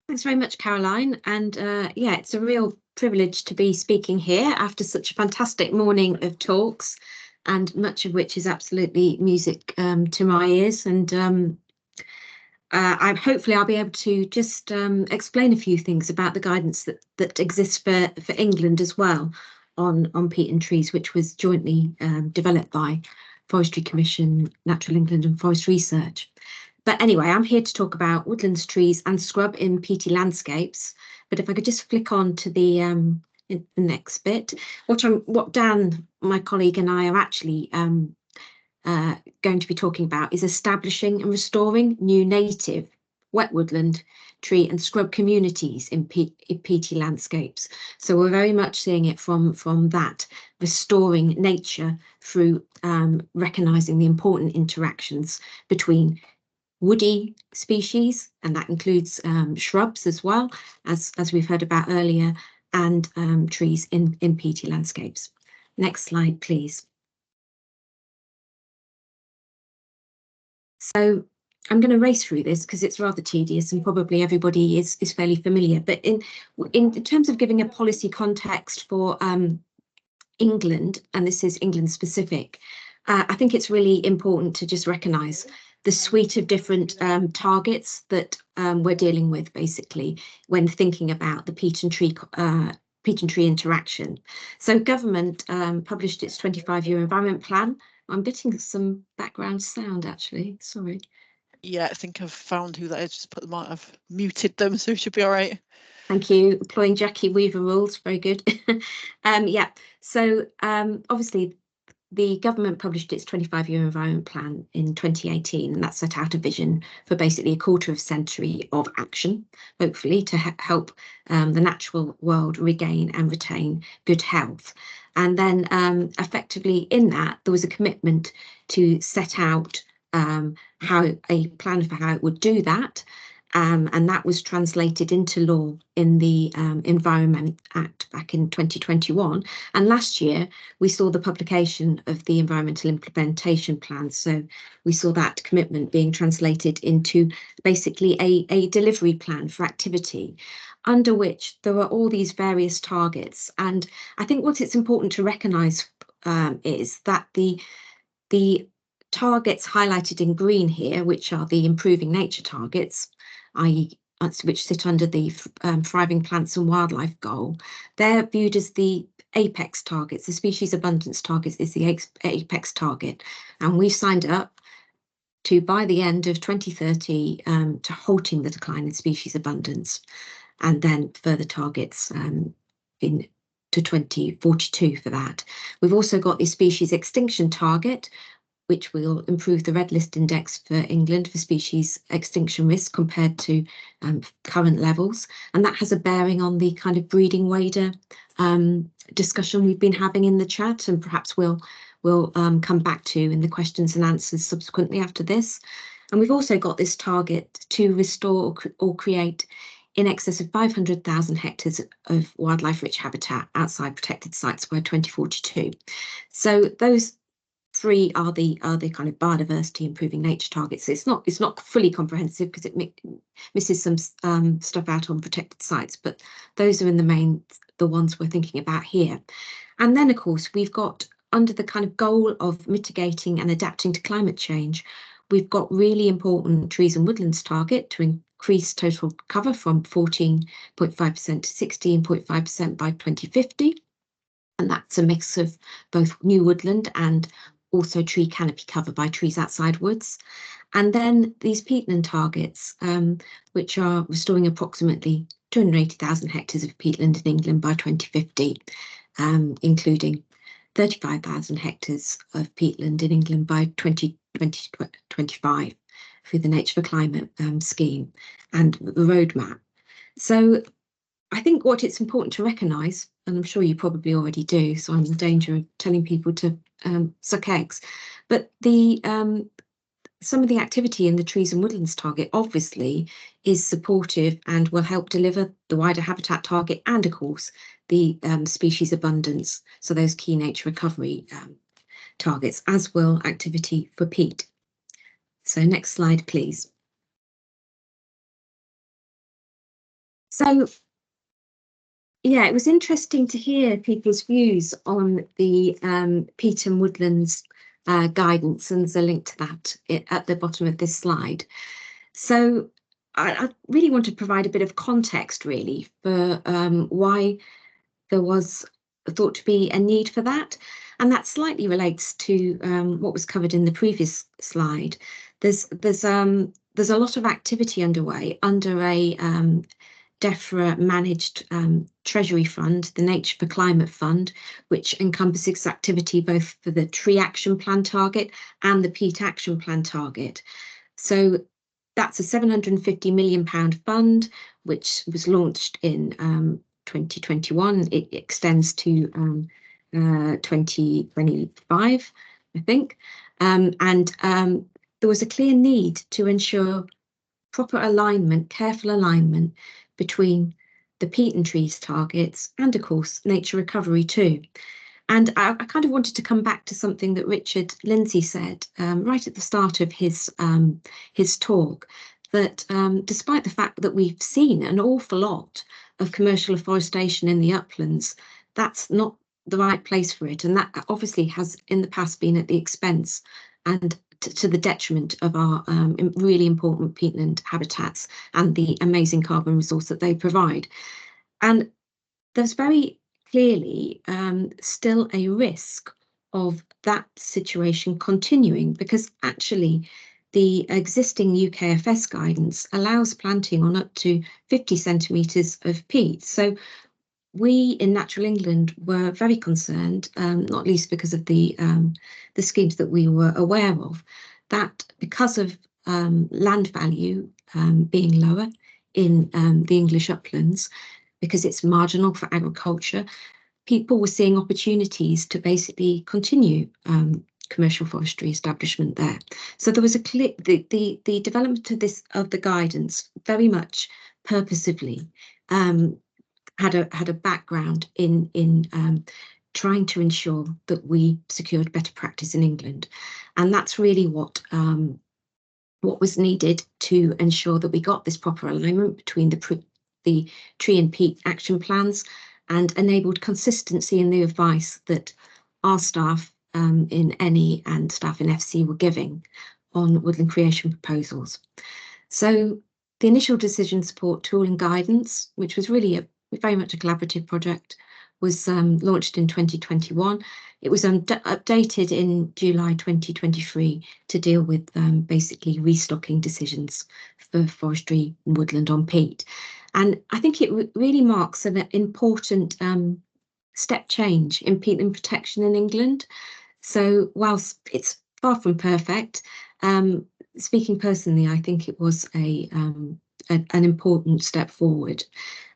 Thanks very much, Caroline. And yeah, it's a real privilege to be speaking here after such a fantastic morning of talks, and much of which is absolutely music to my ears. And hopefully I'll be able to just explain a few things about the guidance that exists for England as well on peat and trees, which was jointly developed by Forestry Commission, Natural England and Forest Research. But anyway, I'm here to talk about woodlands, trees and scrub in peaty landscapes. But if I could just flick on to the next bit, what Dan, my colleague, and I are actually going to be talking about is establishing and restoring new native wet woodland, tree and scrub communities in peaty landscapes. So we're very much seeing it from that, restoring nature through recognising the important interactions between woody species, and that includes shrubs as well, as we've heard about earlier, and trees in peaty landscapes. Next slide, please. So I'm going to race through this because it's rather tedious and probably everybody is fairly familiar. But in terms of giving a policy context for England, and this is England specific, I think it's really important to just recognise the suite of different targets that we're dealing with, basically, when thinking about the peat and tree interaction. So government published its 25-year environment plan. I'm getting some background sound, actually. Sorry. Yeah, I think I've found who that is. Just put them out. I've muted them, so it should be all right. Thank you. Employing Jackie Weaver rules. Very good. Yeah. So obviously, the government published its 25-year environment plan in 2018, and that set out a vision for basically a quarter of a century of action, hopefully to help the natural world regain and retain good health. And then effectively in that, there was a commitment to set out how a plan for how it would do that. And that was translated into law in the Environment Act back in 2021. And last year, we saw the publication of the Environmental Implementation Plan. So we saw that commitment being translated into basically a delivery plan for activity, under which there are all these various targets. And I think what it's important to recognise is that the targets highlighted in green here, which are the improving nature targets, i.e. which sit under the thriving plants and wildlife goal, they're viewed as the apex targets. The species abundance targets is the apex target, and we've signed up to, by the end of 2030, to halting the decline in species abundance, and then further targets in to 2042 for that. We've also got the species extinction target, which will improve the red list index for England for species extinction risk compared to current levels. And that has a bearing on the kind of breeding wader discussion we've been having in the chat, and perhaps we'll come back to in the questions and answers subsequently after this. And we've also got this target to restore or create in excess of 500,000 hectares of wildlife-rich habitat outside protected sites by 2042. So those three are the kind of biodiversity improving nature targets. So it's not fully comprehensive because it misses some stuff out on protected sites, but those are in the main the ones we're thinking about here. And then of course we've got, under the kind of goal of mitigating and adapting to climate change, we've got really important trees and woodlands target to increase total cover from 14.5% to 16.5% by 2050. And that's a mix of both new woodland and also tree canopy cover by trees outside woods. And then these peatland targets, which are restoring approximately 280,000 hectares of peatland in England by 2050, including 35,000 hectares of peatland in England by 2025 through the Nature for Climate scheme and the roadmap. So I think what it's important to recognise, and I'm sure you probably already do, so I'm in danger of telling people to suck eggs, but the some of the activity in the trees and woodlands target obviously is supportive and will help deliver the wider habitat target and of course the species abundance, so those key nature recovery targets, as will activity for peat. So next slide please. So, yeah, it was interesting to hear people's views on the peat and woodlands guidance, and there's a link to that at the bottom of this slide. So I really want to provide a bit of context, really, for why there was thought to be a need for that. And that slightly relates to what was covered in the previous slide. There's a lot of activity underway under a DEFRA managed Treasury Fund, the Nature for Climate Fund, which encompasses activity both for the Tree Action Plan target and the Peat Action Plan target. So that's a £750 million fund, which was launched in 2021. It extends to 2025, I think. There was a clear need to ensure proper alignment, careful alignment between the peat and trees targets and, of course, nature recovery too. And I kind of wanted to come back to something that Richard Lindsay said right at the start of his talk, that despite the fact that we've seen an awful lot of commercial afforestation in the uplands, that's not the right place for it. And that obviously has in the past been at the expense and to the detriment of our really important peatland habitats and the amazing carbon resource that they provide. And there's very clearly still a risk of that situation continuing, because actually the existing UKFS guidance allows planting on up to 50 centimetres of peat. So we in Natural England were very concerned, not least because of the schemes that we were aware of, that because of land value being lower in the English uplands, because it's marginal for agriculture, people were seeing opportunities to basically continue commercial forestry establishment there. So there was a clear the development of the guidance very much purposively had a background in trying to ensure that we secured better practice in England, and that's really what was needed to ensure that we got this proper alignment between the tree and peat action plans, and enabled consistency in the advice that our staff in NE and staff in FC were giving on woodland creation proposals. So the initial decision support tool and guidance, which was really very much a collaborative project, was launched in 2021. It was updated in July 2023 to deal with basically restocking decisions for forestry and woodland on peat. And I think it really marks an important step change in peatland protection in England. So whilst it's far from perfect, speaking personally, I think it was an important step forward.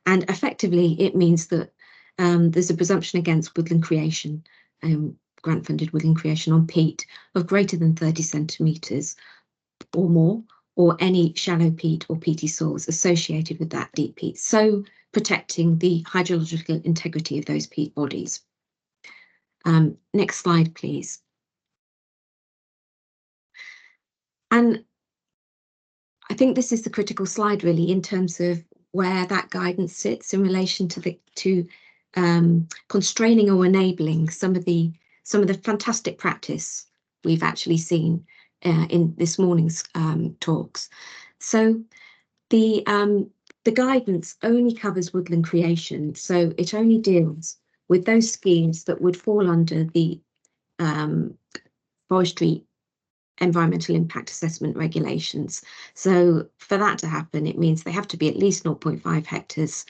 And effectively, it means that there's a presumption against woodland creation, grant-funded woodland creation on peat of greater than 30 centimetres or more, or any shallow peat or peaty soils associated with that deep peat, so protecting the hydrological integrity of those peat bodies. Next slide, please. And I think this is the critical slide, really, in terms of where that guidance sits in relation to constraining or enabling some of the fantastic practice we've actually seen in this morning's talks. So the guidance only covers woodland creation, so it only deals with those schemes that would fall under the forestry environmental impact assessment regulations. So for that to happen, it means they have to be at least 0.5 hectares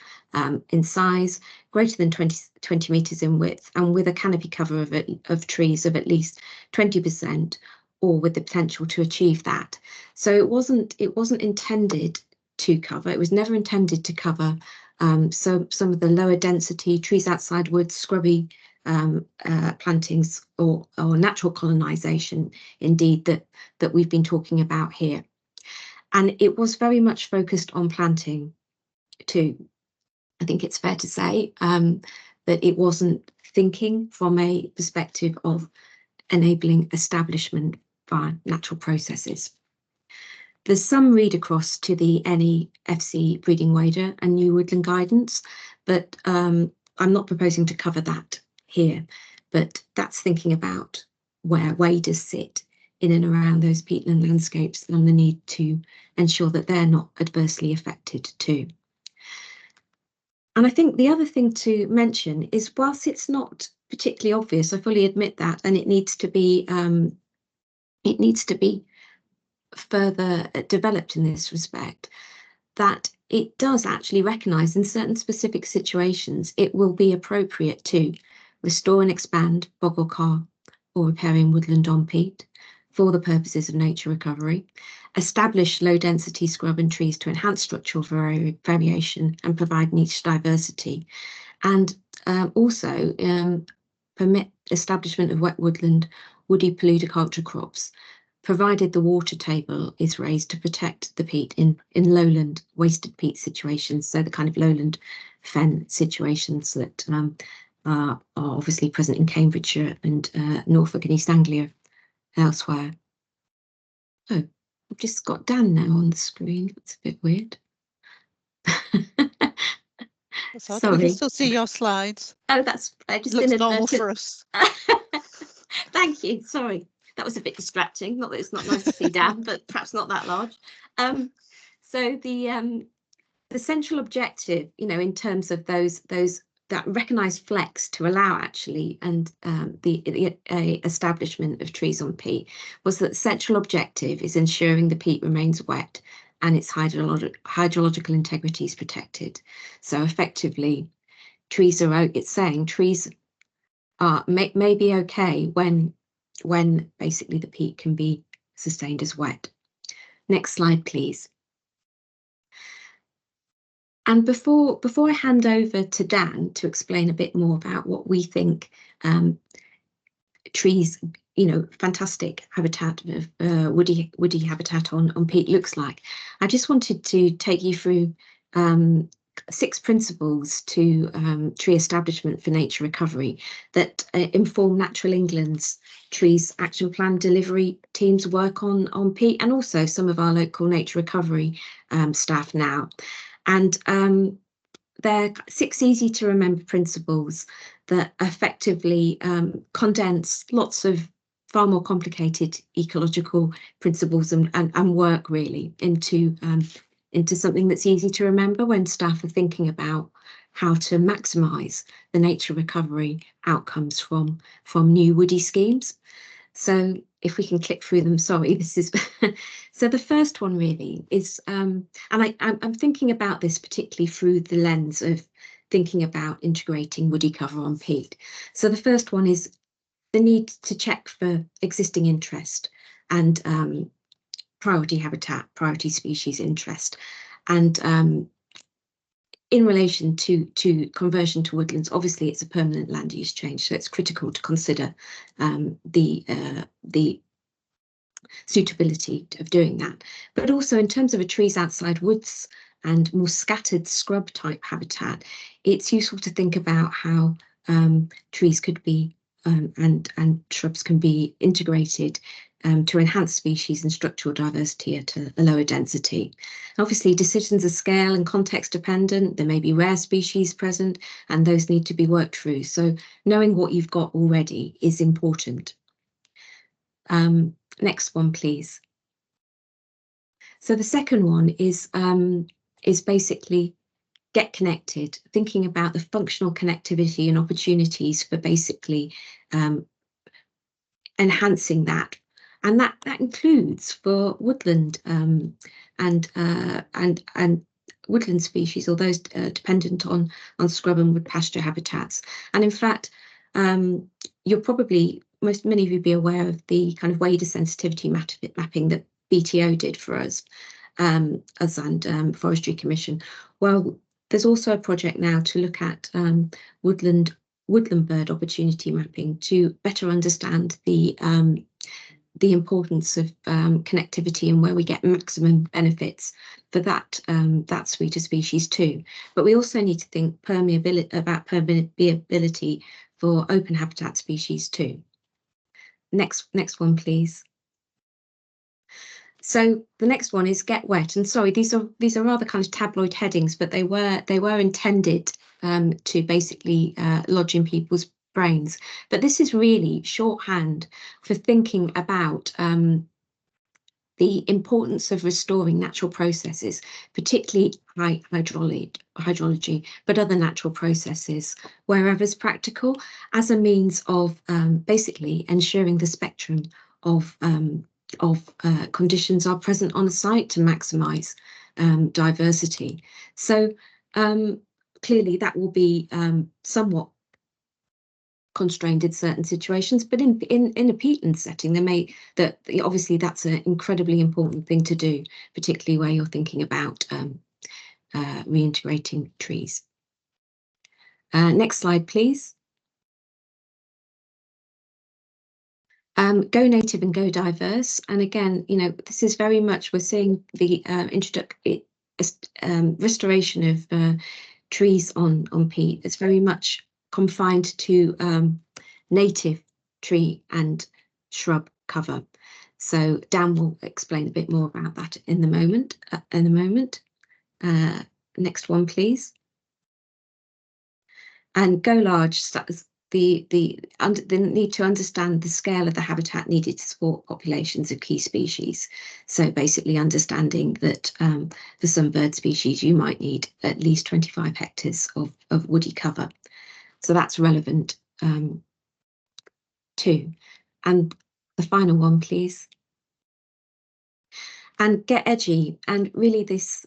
in size, greater than 20 metres in width, and with a canopy cover of trees of at least 20%, or with the potential to achieve that. So it wasn't intended to cover, it was never intended to cover some of the lower density trees outside woods, scrubby plantings, or natural colonisation, indeed, that we've been talking about here. And it was very much focused on planting too. I think it's fair to say that it wasn't thinking from a perspective of enabling establishment via natural processes. There's some read across to the NEFC breeding wader and new woodland guidance, but I'm not proposing to cover that here, but that's thinking about where waders sit in and around those peatland landscapes and the need to ensure that they're not adversely affected too. And I think the other thing to mention is, whilst it's not particularly obvious, I fully admit that, and it needs to be further developed in this respect, that it does actually recognise in certain specific situations it will be appropriate to restore and expand bog or carr or riparian woodland on peat for the purposes of nature recovery, establish low density scrub and trees to enhance structural variation and provide niche diversity, and also permit establishment of wet woodland, woody paludiculture crops, provided the water table is raised to protect the peat in lowland wasted peat situations, so the kind of lowland fen situations that are obviously present in Cambridgeshire and Norfolk and East Anglia elsewhere. Oh, I've just got Dan now on the screen. It's a bit weird. So Sorry. we can still see your slides. Oh, that's just looks normal for us. Thank you. Sorry, that was a bit distracting. Not that it's not nice to see Dan, but perhaps not that large. So the central objective, in terms of those that recognised flex to allow actually and the establishment of trees on peat, was that the central objective is ensuring the peat remains wet and its hydrological integrity is protected. So effectively, trees are, it's saying trees are may be okay when basically the peat can be sustained as wet. Next slide, please. And before I hand over to Dan to explain a bit more about what we think trees, fantastic habitat of woody habitat on peat looks like, I just wanted to take you through 6 principles to tree establishment for nature recovery that inform Natural England's trees action plan delivery teams work on peat, and also some of our local nature recovery staff now. And they're 6 easy to remember principles that effectively condense lots of far more complicated ecological principles and work really into something that's easy to remember when staff are thinking about how to maximise the nature recovery outcomes from new woody schemes. So if we can click through them, sorry, this is so the first one really is, and I'm thinking about this particularly through the lens of thinking about integrating woody cover on peat. So the first one is the need to check for existing interest and priority habitat, priority species interest, and in relation to conversion to woodlands, obviously it's a permanent land use change, so it's critical to consider the suitability of doing that. But also in terms of a trees outside woods and more scattered scrub type habitat, it's useful to think about how trees could be and shrubs can be integrated to enhance species and structural diversity at a lower density. Obviously, decisions are scale and context dependent. There may be rare species present, and those need to be worked through. So knowing what you've got already is important. Next one, please. So the second one is basically get connected, thinking about the functional connectivity and opportunities for basically enhancing that. And that includes for woodland and woodland species, or those dependent on scrub and wood pasture habitats. And in fact, you're probably, many of you be aware of the kind of wader sensitivity mapping that BTO did for us and Forestry Commission. Well, there's also a project now to look at woodland bird opportunity mapping to better understand the importance of connectivity and where we get maximum benefits for that suite of species too. But we also need to think about permeability for open habitat species too. Next one, please. So the next one is get wet, and sorry, these are rather kind of tabloid headings, but they were intended to basically lodge in people's brains. But this is really shorthand for thinking about the importance of restoring natural processes, particularly hydrology, but other natural processes, wherever is practical, as a means of basically ensuring the spectrum of conditions are present on a site to maximise diversity. So clearly that will be somewhat constrained in certain situations, but in a peatland setting, obviously that's an incredibly important thing to do, particularly where you're thinking about reintegrating trees. Next slide, please. Go native and go diverse, and again, you know, this is very much, we're seeing the restoration of trees on peat. It's very much confined to native tree and shrub cover. So Dan will explain a bit more about that in the moment. Next one, please. And go large. The need to understand the scale of the habitat needed to support populations of key species. So basically understanding that for some bird species, you might need at least 25 hectares of woody cover. So that's relevant too. And the final one, please. And get edgy. And really this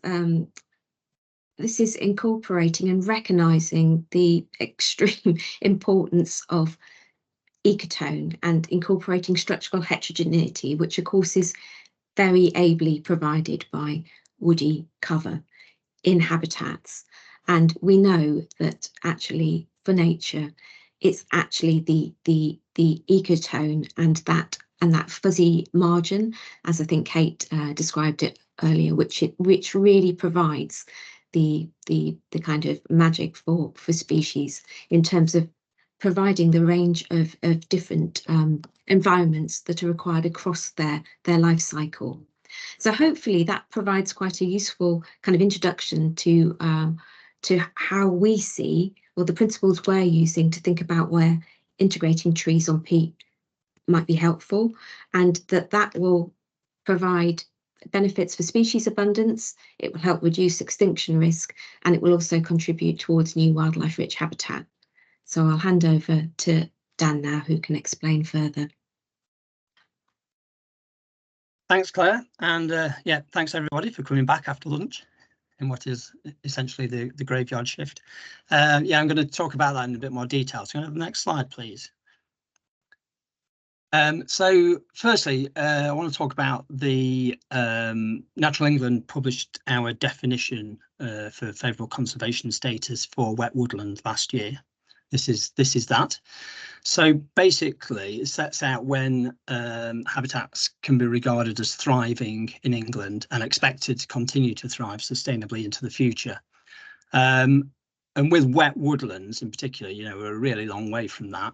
is incorporating and recognising the extreme importance of ecotone and incorporating structural heterogeneity, which of course is very ably provided by woody cover in habitats. And we know that actually for nature, it's actually the ecotone and that fuzzy margin, as I think Kate described it earlier, which really provides the kind of magic for species in terms of providing the range of different environments that are required across their life cycle. So hopefully that provides quite a useful kind of introduction to how we see, or the principles we're using to think about where integrating trees on peat might be helpful, and that will provide benefits for species abundance, it will help reduce extinction risk, and it will also contribute towards new wildlife rich habitat. So I'll hand over to Dan now, who can explain further. Thanks, Claire, and yeah, thanks everybody for coming back after lunch in what is essentially the graveyard shift. Yeah, I'm going to talk about that in a bit more detail. So, the next slide, please. So firstly, I want to talk about the Natural England published our definition for favourable conservation status for wet woodland last year. This is that. So basically, it sets out when habitats can be regarded as thriving in England and expected to continue to thrive sustainably into the future. And with wet woodlands in particular, you know, we're a really long way from that.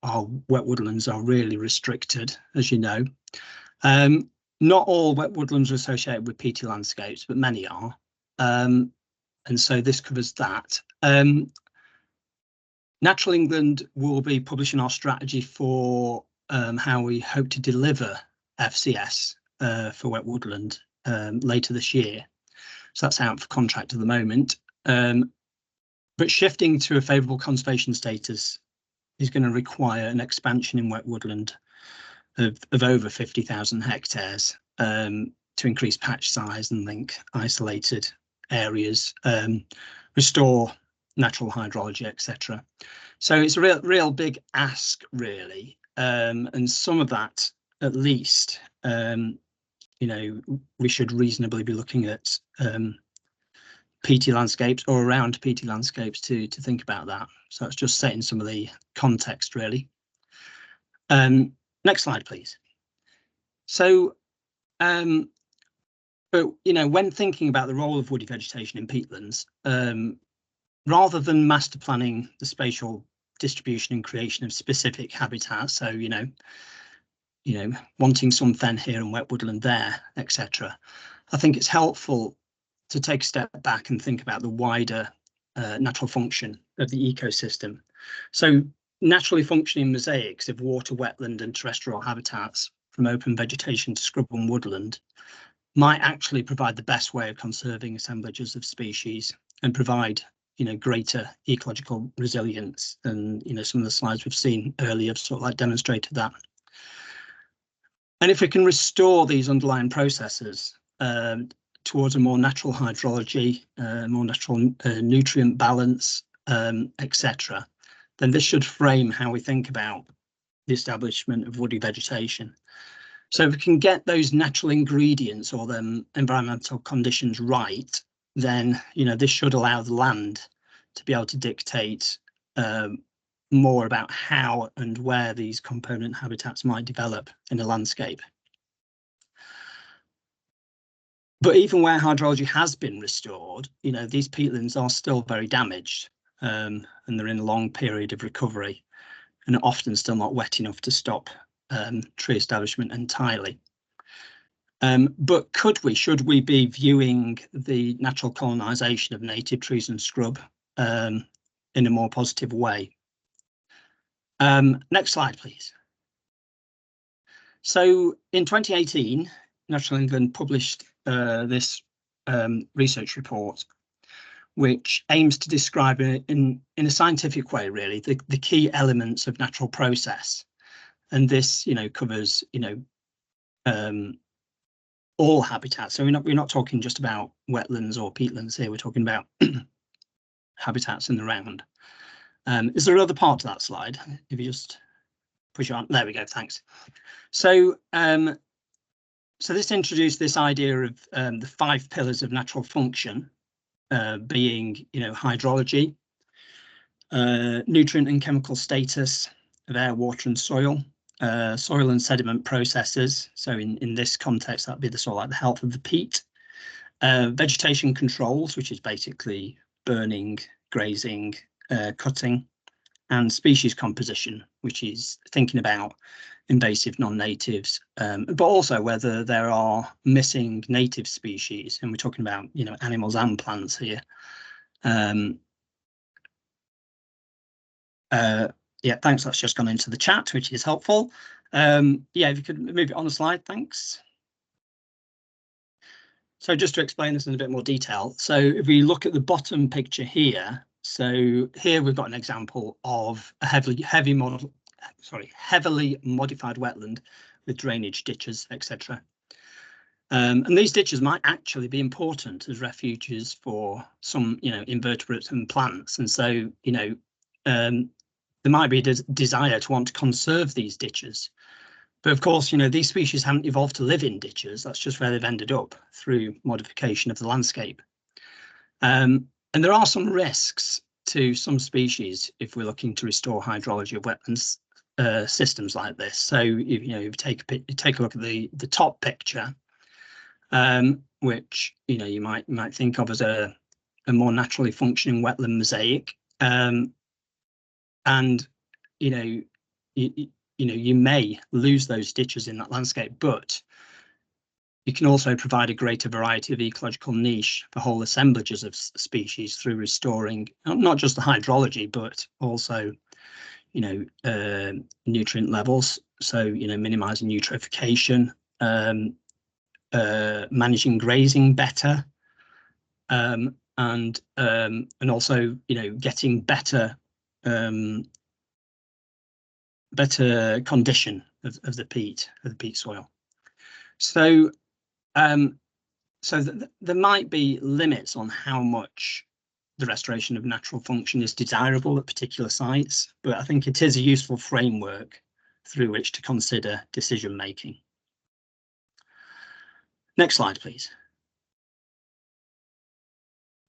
Our wet woodlands are really restricted, as you know. Not all wet woodlands are associated with peaty landscapes, but many are. And so this covers that. Natural England will be publishing our strategy for how we hope to deliver FCS for wet woodland later this year. So that's out for contract at the moment. But shifting to a favourable conservation status is going to require an expansion in wet woodland of over 50,000 hectares to increase patch size and link isolated areas, restore natural hydrology, etc. So it's a real big ask, really, and some of that, at least, you know, we should reasonably be looking at peaty landscapes or around peaty landscapes to think about that. So it's just setting some of the context, really. Next slide, please. So, but you know, when thinking about the role of woody vegetation in peatlands, rather than master planning the spatial distribution and creation of specific habitats, so you know, wanting some fen here and wet woodland there, etc. I think it's helpful to take a step back and think about the wider natural function of the ecosystem. So naturally functioning mosaics of water, wetland and terrestrial habitats, from open vegetation to scrub and woodland, might actually provide the best way of conserving assemblages of species and provide greater ecological resilience. And some of the slides we've seen earlier have sort of like demonstrated that. And if we can restore these underlying processes towards a more natural hydrology, more natural nutrient balance, etc., then this should frame how we think about the establishment of woody vegetation. So if we can get those natural ingredients or them environmental conditions right, then this should allow the land to be able to dictate more about how and where these component habitats might develop in a landscape. But even where hydrology has been restored, these peatlands are still very damaged, and they're in a long period of recovery and are often still not wet enough to stop tree establishment entirely. But should we be viewing the natural colonisation of native trees and scrub in a more positive way? Next slide, please. So in 2018, Natural England published this research report, which aims to describe in a scientific way, really, the key elements of natural process. And this, covers, all habitats. So we're not talking just about wetlands or peatlands here. We're talking about habitats in the round. Is there another part to that slide? If you just push on, there we go. Thanks. So, so this introduced this idea of the 5 pillars of natural function, being, hydrology, nutrient and chemical status of air, water, and soil. Soil and sediment processes. So in this context, that'd be the sort of like the health of the peat. Vegetation controls, which is basically burning, grazing, cutting, and species composition, which is thinking about invasive non-natives, but also whether there are missing native species, and we're talking about animals and plants here. Yeah, thanks. That's just gone into the chat, which is helpful. Yeah, if you could move it on the slide, thanks. So just to explain this in a bit more detail. So if we look at the bottom picture here, so here we've got an example of a heavily modified wetland with drainage ditches, etc. And these ditches might actually be important as refuges for some, invertebrates and plants. And so, there might be a desire to want to conserve these ditches. But of course, these species haven't evolved to live in ditches. That's just where they've ended up through modification of the landscape. And there are some risks to some species if we're looking to restore hydrology of wetlands systems like this. So if you take a look at the top picture, which you might think of as a more naturally functioning wetland mosaic. And you may lose those ditches in that landscape, but you can also provide a greater variety of ecological niche for whole assemblages of species through restoring not just the hydrology, but also nutrient levels. So minimizing eutrophication, managing grazing better, and also getting better condition of the peat soil. So there might be limits on how much the restoration of natural function is desirable at particular sites, but I think it is a useful framework through which to consider decision making. Next slide, please.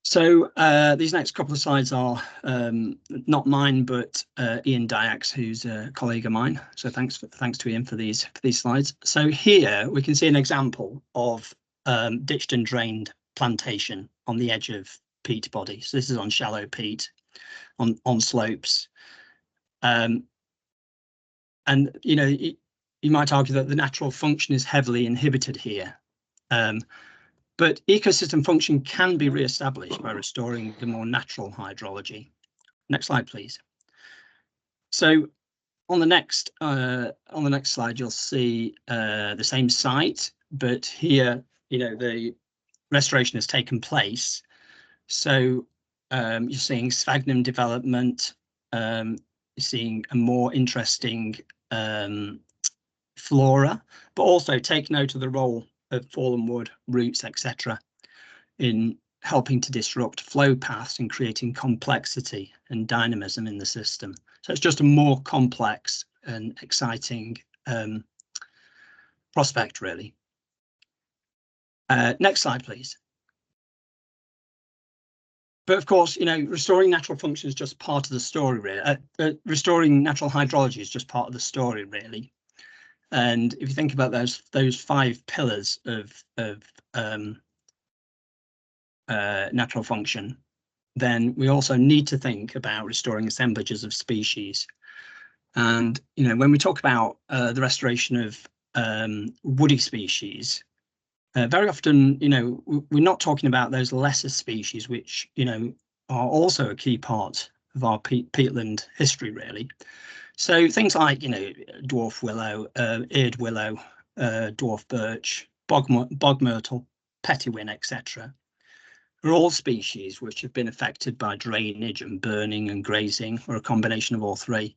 So these next couple of slides are not mine, but Ian Dyack's, who's a colleague of mine. So thanks to Ian for these slides. So here we can see an example of ditched and drained plantation on the edge of peat body. So this is on shallow peat, on slopes, and you might argue that the natural function is heavily inhibited here. But ecosystem function can be re-established by restoring the more natural hydrology. Next slide, please. So on the next slide, you'll see the same site, but here, the restoration has taken place. So you're seeing sphagnum development. You're seeing a more interesting flora, but also take note of the role of fallen wood, roots, etc., in helping to disrupt flow paths and creating complexity and dynamism in the system. So it's just a more complex and exciting prospect, really. Next slide, please. But of course, restoring natural function is just part of the story, really. Restoring natural hydrology is just part of the story, really. And if you think about those 5 pillars of natural function, then we also need to think about restoring assemblages of species. And when we talk about the restoration of woody species, very often we're not talking about those lesser species, which are also a key part of our peatland history, really. So things like dwarf willow, eared willow, dwarf birch, bog myrtle, pettywin, etc. are all species which have been affected by drainage and burning and grazing, or a combination of all 3.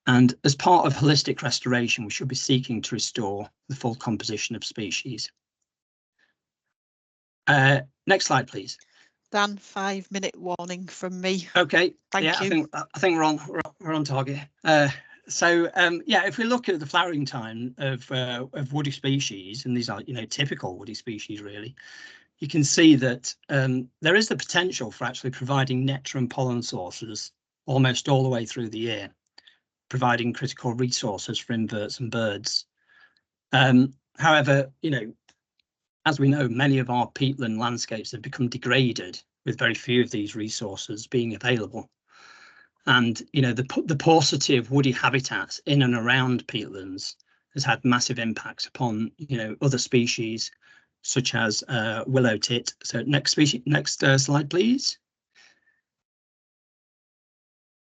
And as part of holistic restoration, we should be seeking to restore the full composition of species. Next slide, please. Dan, 5-minute warning from me. Okay. Thank you. I think we're on target. So if we look at the flowering time of woody species, and these are typical woody species, really, you can see that there is the potential for actually providing nectar and pollen sources almost all the way through the year, providing critical resources for inverts and birds. However, as we know, many of our peatland landscapes have become degraded, with very few of these resources being available. And the paucity of woody habitats in and around peatlands has had massive impacts upon other species, such as willow tit. So next slide, please.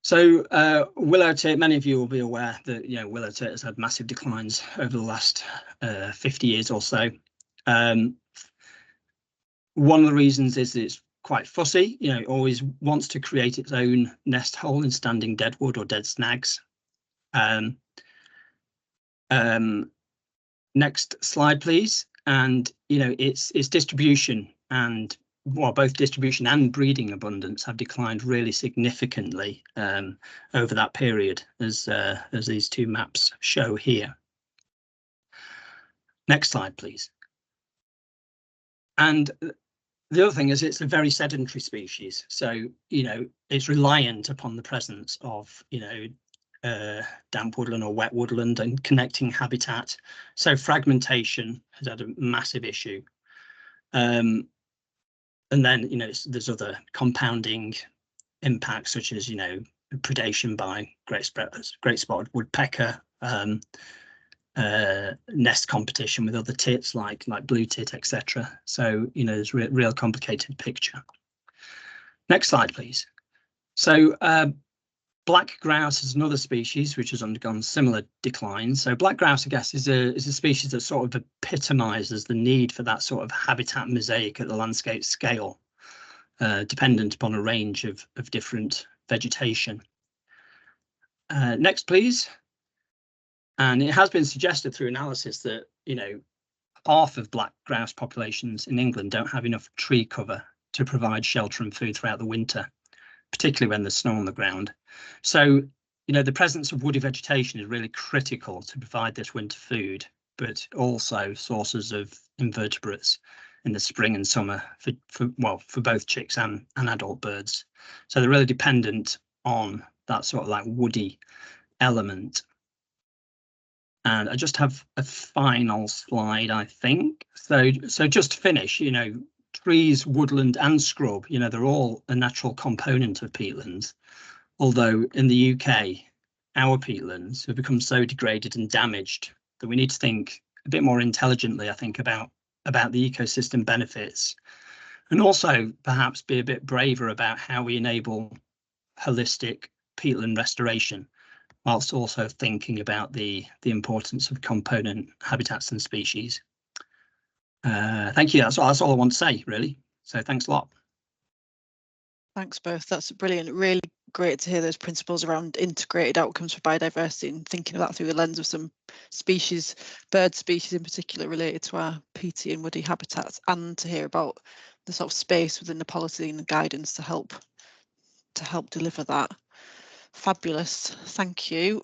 So willow tit, many of you will be aware that willow tit has had massive declines over the last 50 years or so. One of the reasons is that it's quite fussy, it always wants to create its own nest hole in standing deadwood or dead snags. Next slide, please. And its distribution and both distribution and breeding abundance have declined really significantly over that period, as these 2 maps show here. Next slide, please. And the other thing is it's a very sedentary species, so it's reliant upon the presence of damp woodland or wet woodland and connecting habitat. So fragmentation has had a massive issue, and then there's other compounding impacts, such as predation by great spotted woodpecker, nest competition with other tits like blue tit, etc. So there's a real complicated picture. Next slide, please. So black grouse is another species which has undergone similar decline. So black grouse, I guess, is a species that sort of epitomizes the need for that sort of habitat mosaic at the landscape scale, dependent upon a range of different vegetation. Next, please. And it has been suggested through analysis that, half of black grouse populations in England don't have enough tree cover to provide shelter and food throughout the winter, particularly when there's snow on the ground. So, the presence of woody vegetation is really critical to provide this winter food, but also sources of invertebrates in the spring and summer for both chicks and adult birds. So they're really dependent on that sort of like woody element. And I just have a final slide, I think. So just to finish, trees, woodland and scrub, they're all a natural component of peatlands. Although in the UK, our peatlands have become so degraded and damaged that we need to think a bit more intelligently, I think, about the ecosystem benefits, and also perhaps be a bit braver about how we enable holistic peatland restoration, whilst also thinking about the importance of component habitats and species. Thank you. That's all I want to say, really. So thanks a lot. Thanks both. That's brilliant. Really great to hear those principles around integrated outcomes for biodiversity and thinking of that through the lens of some species, bird species in particular, related to our peaty and woody habitats, and to hear about the sort of space within the policy and the guidance to help deliver that. Fabulous. Thank you.